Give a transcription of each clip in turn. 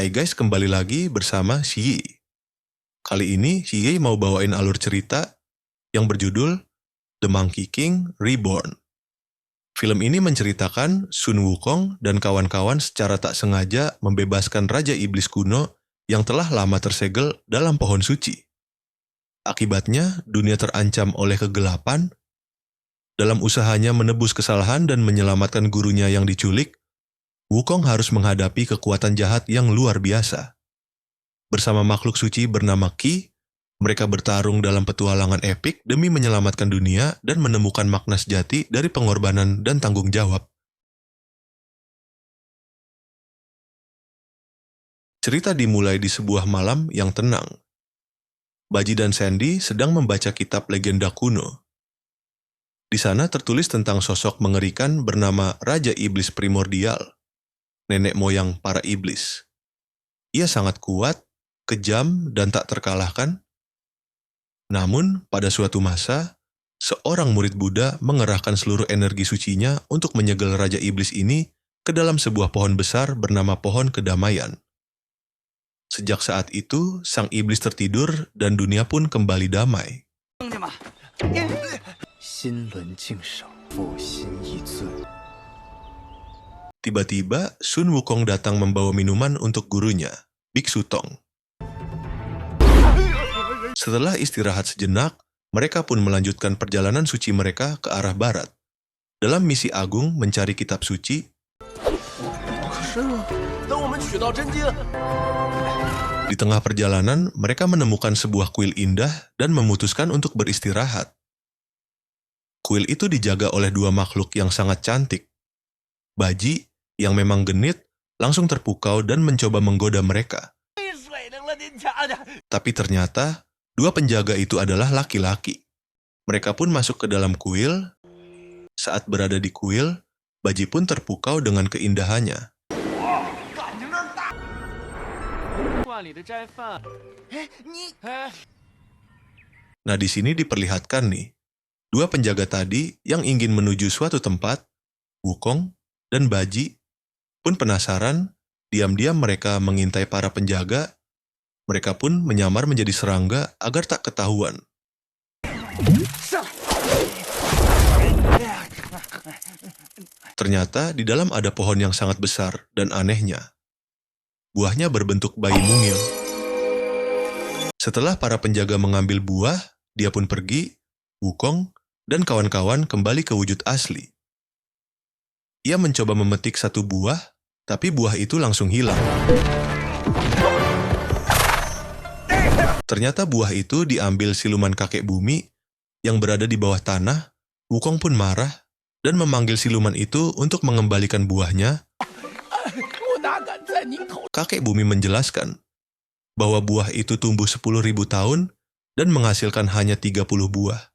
Hai guys, kembali lagi bersama Xi. Kali ini Xi mau bawain alur cerita yang berjudul The Monkey King Reborn. Film ini menceritakan Sun Wukong dan kawan-kawan secara tak sengaja membebaskan Raja Iblis kuno yang telah lama tersegel dalam pohon suci. Akibatnya, dunia terancam oleh kegelapan. Dalam usahanya menebus kesalahan dan menyelamatkan gurunya yang diculik, Wukong harus menghadapi kekuatan jahat yang luar biasa. Bersama makhluk suci bernama Qi, mereka bertarung dalam petualangan epik demi menyelamatkan dunia dan menemukan makna sejati dari pengorbanan dan tanggung jawab. Cerita dimulai di sebuah malam yang tenang. Baji dan Sandy sedang membaca kitab legenda kuno. Di sana tertulis tentang sosok mengerikan bernama Raja Iblis Primordial, nenek moyang para iblis. Ia sangat kuat, kejam, dan tak terkalahkan. Namun, pada suatu masa, seorang murid Buddha mengerahkan seluruh energi sucinya untuk menyegel Raja Iblis ini ke dalam sebuah pohon besar bernama Pohon Kedamaian. Sejak saat itu, sang iblis tertidur dan dunia pun kembali damai. Tiba-tiba, Sun Wukong datang membawa minuman untuk gurunya, Biksu Tong. Setelah istirahat sejenak, mereka pun melanjutkan perjalanan suci mereka ke arah barat. Dalam misi agung mencari kitab suci, di tengah perjalanan mereka menemukan sebuah kuil indah dan memutuskan untuk beristirahat. Kuil itu dijaga oleh dua makhluk yang sangat cantik. Baji, yang memang genit, langsung terpukau dan mencoba menggoda mereka. Tapi ternyata, dua penjaga itu adalah laki-laki. Mereka pun masuk ke dalam kuil. Saat berada di kuil, Baji pun terpukau dengan keindahannya. Nah, di sini diperlihatkan nih, dua penjaga tadi yang ingin menuju suatu tempat, Wukong dan Baji, pun penasaran. Diam-diam mereka mengintai para penjaga. Mereka pun menyamar menjadi serangga agar tak ketahuan. Ternyata di dalam ada pohon yang sangat besar dan anehnya. Buahnya berbentuk bayi mungil. Setelah para penjaga mengambil buah, dia pun pergi. Wukong dan kawan-kawan kembali ke wujud asli. Ia mencoba memetik satu buah, tapi buah itu langsung hilang. Ternyata buah itu diambil siluman kakek bumi yang berada di bawah tanah. Wukong pun marah dan memanggil siluman itu untuk mengembalikan buahnya. Kakek bumi menjelaskan bahwa buah itu tumbuh 10.000 tahun dan menghasilkan hanya 30 buah.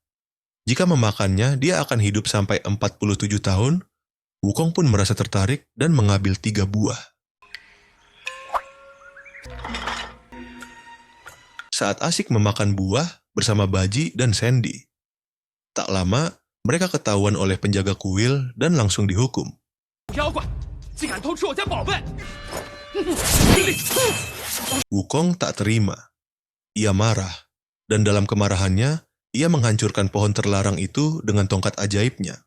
Jika memakannya, dia akan hidup sampai 47 tahun. Wukong pun merasa tertarik dan mengambil 3 buah. Saat asik memakan buah bersama Baji dan Sandy. Tak lama, mereka ketahuan oleh penjaga kuil dan langsung dihukum. Wukong tak terima. Ia marah, dan dalam kemarahannya, ia menghancurkan pohon terlarang itu dengan tongkat ajaibnya.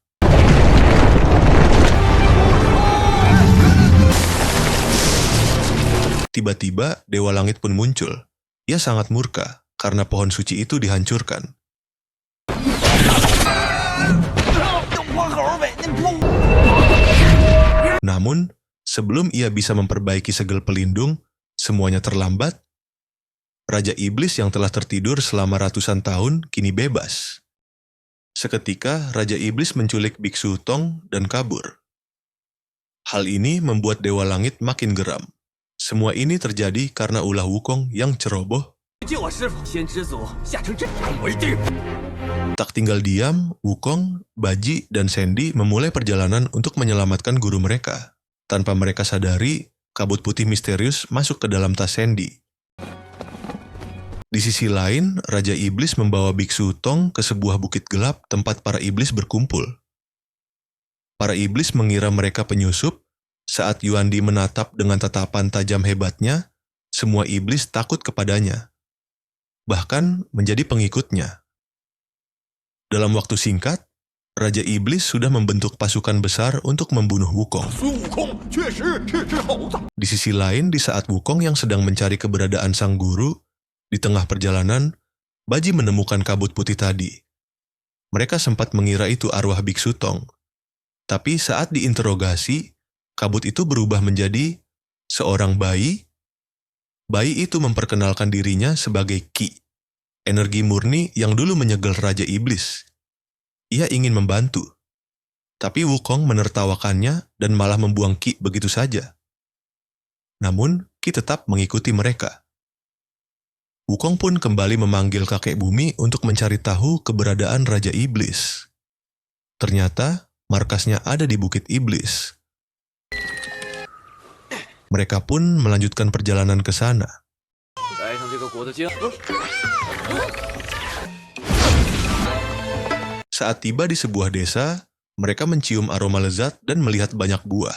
Tiba-tiba, Dewa Langit pun muncul. Ia sangat murka karena pohon suci itu dihancurkan. Namun, sebelum ia bisa memperbaiki segel pelindung, semuanya terlambat. Raja Iblis yang telah tertidur selama ratusan tahun kini bebas. Seketika, Raja Iblis menculik Biksu Tong dan kabur. Hal ini membuat Dewa Langit makin geram. Semua ini terjadi karena ulah Wukong yang ceroboh. Tak tinggal diam, Wukong, Baji, dan Sandy memulai perjalanan untuk menyelamatkan guru mereka. Tanpa mereka sadari, kabut putih misterius masuk ke dalam tas Sandy. Di sisi lain, Raja Iblis membawa Biksu Tong ke sebuah bukit gelap tempat para iblis berkumpul. Para iblis mengira mereka penyusup. Saat Yuandi menatap dengan tatapan tajam hebatnya, Semua iblis takut kepadanya, bahkan menjadi pengikutnya. Dalam waktu singkat, Raja Iblis sudah membentuk pasukan besar untuk membunuh Wukong. Di sisi lain, di saat Wukong yang sedang mencari keberadaan sang guru, di tengah perjalanan, Baji menemukan kabut putih tadi. Mereka sempat mengira itu arwah Biksu Tong. Tapi saat diinterogasi, kabut itu berubah menjadi seorang bayi. Bayi itu memperkenalkan dirinya sebagai Qi, energi murni yang dulu menyegel Raja Iblis. Ia ingin membantu, tapi Wukong menertawakannya dan malah membuang Qi begitu saja. Namun, Qi tetap mengikuti mereka. Wukong pun kembali memanggil kakek bumi untuk mencari tahu keberadaan Raja Iblis. Ternyata, markasnya ada di Bukit Iblis. Mereka pun melanjutkan perjalanan ke sana. Saat tiba di sebuah desa, mereka mencium aroma lezat dan melihat banyak buah.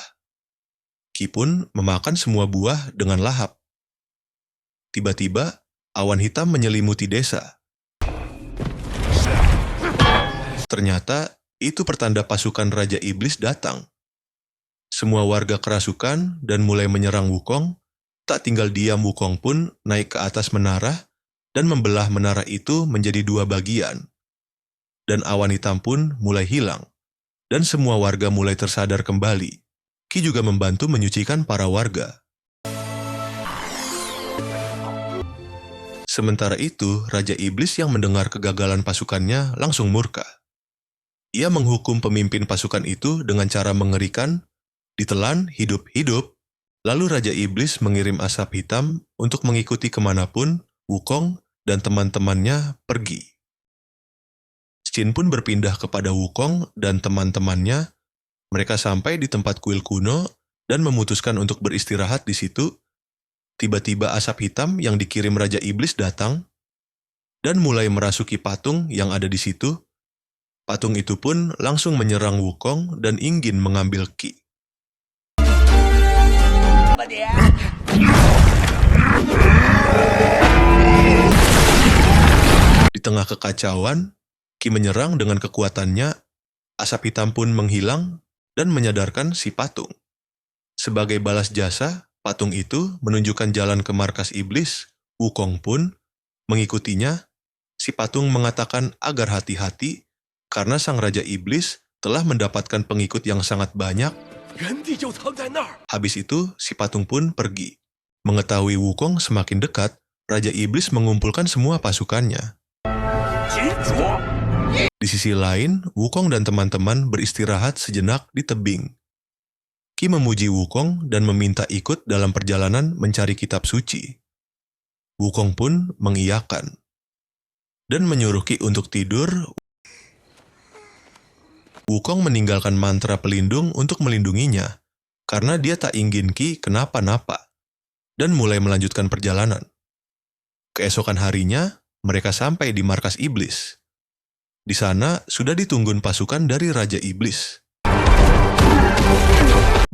Qi pun memakan semua buah dengan lahap. Tiba-tiba, awan hitam menyelimuti desa. Ternyata, itu pertanda pasukan Raja Iblis datang. Semua warga kerasukan dan mulai menyerang Wukong. Tak tinggal diam, Wukong pun naik ke atas menara dan membelah menara itu menjadi 2 bagian. Dan awan hitam pun mulai hilang, dan semua warga mulai tersadar kembali. Qi juga membantu menyucikan para warga. Sementara itu, Raja Iblis yang mendengar kegagalan pasukannya langsung murka. Ia menghukum pemimpin pasukan itu dengan cara mengerikan, ditelan hidup-hidup. Lalu Raja Iblis mengirim asap hitam untuk mengikuti kemanapun Wukong dan teman-temannya pergi. Qin pun berpindah kepada Wukong dan teman-temannya. Mereka sampai di tempat kuil kuno dan memutuskan untuk beristirahat di situ. Tiba-tiba asap hitam yang dikirim Raja Iblis datang dan mulai merasuki patung yang ada di situ. Patung itu pun langsung menyerang Wukong dan ingin mengambil Qi. Di tengah kekacauan, Qi menyerang dengan kekuatannya, asap hitam pun menghilang dan menyadarkan si patung. Sebagai balas jasa, patung itu menunjukkan jalan ke markas iblis. Wukong pun mengikutinya. Si patung mengatakan agar hati-hati karena sang Raja Iblis telah mendapatkan pengikut yang sangat banyak. Habis itu, si patung pun pergi. Mengetahui Wukong semakin dekat, Raja Iblis mengumpulkan semua pasukannya. Di sisi lain, Wukong dan teman-teman beristirahat sejenak di tebing. Qi memuji Wukong dan meminta ikut dalam perjalanan mencari kitab suci. Wukong pun mengiyakan dan menyuruh Qi untuk tidur. Wukong meninggalkan mantra pelindung untuk melindunginya karena dia tak ingin Qi kenapa-napa dan mulai melanjutkan perjalanan. Keesokan harinya, mereka sampai di markas iblis. Di sana sudah ditunggun pasukan dari Raja Iblis.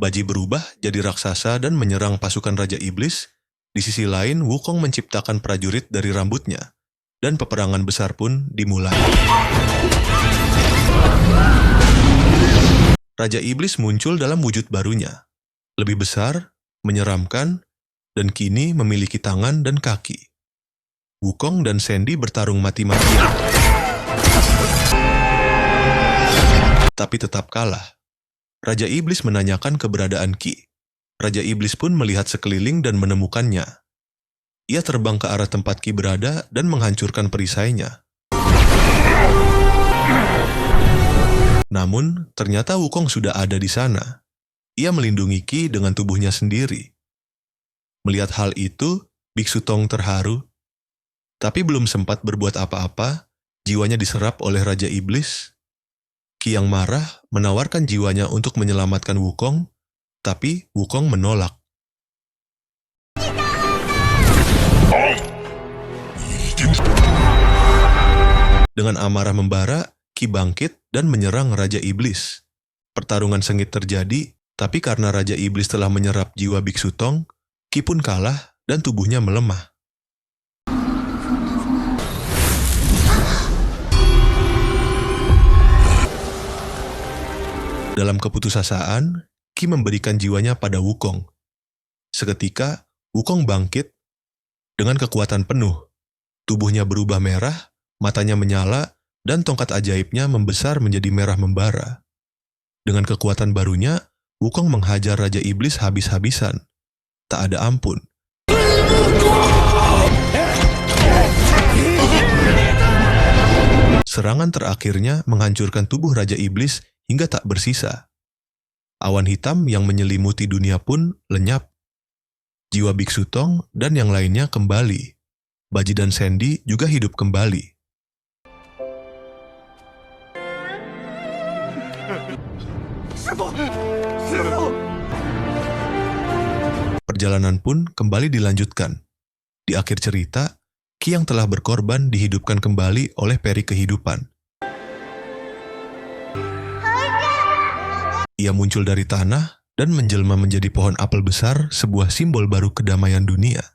Baji berubah jadi raksasa dan menyerang pasukan Raja Iblis. Di sisi lain, Wukong menciptakan prajurit dari rambutnya, dan peperangan besar pun dimulai. Raja Iblis muncul dalam wujud barunya, lebih besar, menyeramkan, dan kini memiliki tangan dan kaki. Wukong dan Sandy bertarung mati-matian, tapi tetap kalah. Raja Iblis menanyakan keberadaan Qi. Raja Iblis pun melihat sekeliling dan menemukannya. Ia terbang ke arah tempat Qi berada dan menghancurkan perisainya. Namun, ternyata Wukong sudah ada di sana. Ia melindungi Qi dengan tubuhnya sendiri. Melihat hal itu, Biksu Tong terharu. Tapi belum sempat berbuat apa-apa, jiwanya diserap oleh Raja Iblis. Qi yang marah menawarkan jiwanya untuk menyelamatkan Wukong, tapi Wukong menolak. Dengan amarah membara, Qi bangkit dan menyerang Raja Iblis. Pertarungan sengit terjadi, tapi karena Raja Iblis telah menyerap jiwa Biksu Tong, Qi pun kalah dan tubuhnya melemah. Dalam keputusasaan, Qi memberikan jiwanya pada Wukong. Seketika, Wukong bangkit dengan kekuatan penuh. Tubuhnya berubah merah, matanya menyala, dan tongkat ajaibnya membesar menjadi merah membara. Dengan kekuatan barunya, Wukong menghajar Raja Iblis habis-habisan. Tak ada ampun. Serangan terakhirnya menghancurkan tubuh Raja Iblis hingga tak bersisa. Awan hitam yang menyelimuti dunia pun lenyap. Jiwa Biksu Tong dan yang lainnya kembali. Baji dan Sandy juga hidup kembali. Perjalanan pun kembali dilanjutkan. Di akhir cerita, Qi yang telah berkorban dihidupkan kembali oleh peri kehidupan. Ia muncul dari tanah dan menjelma menjadi pohon apel besar, sebuah simbol baru kedamaian dunia.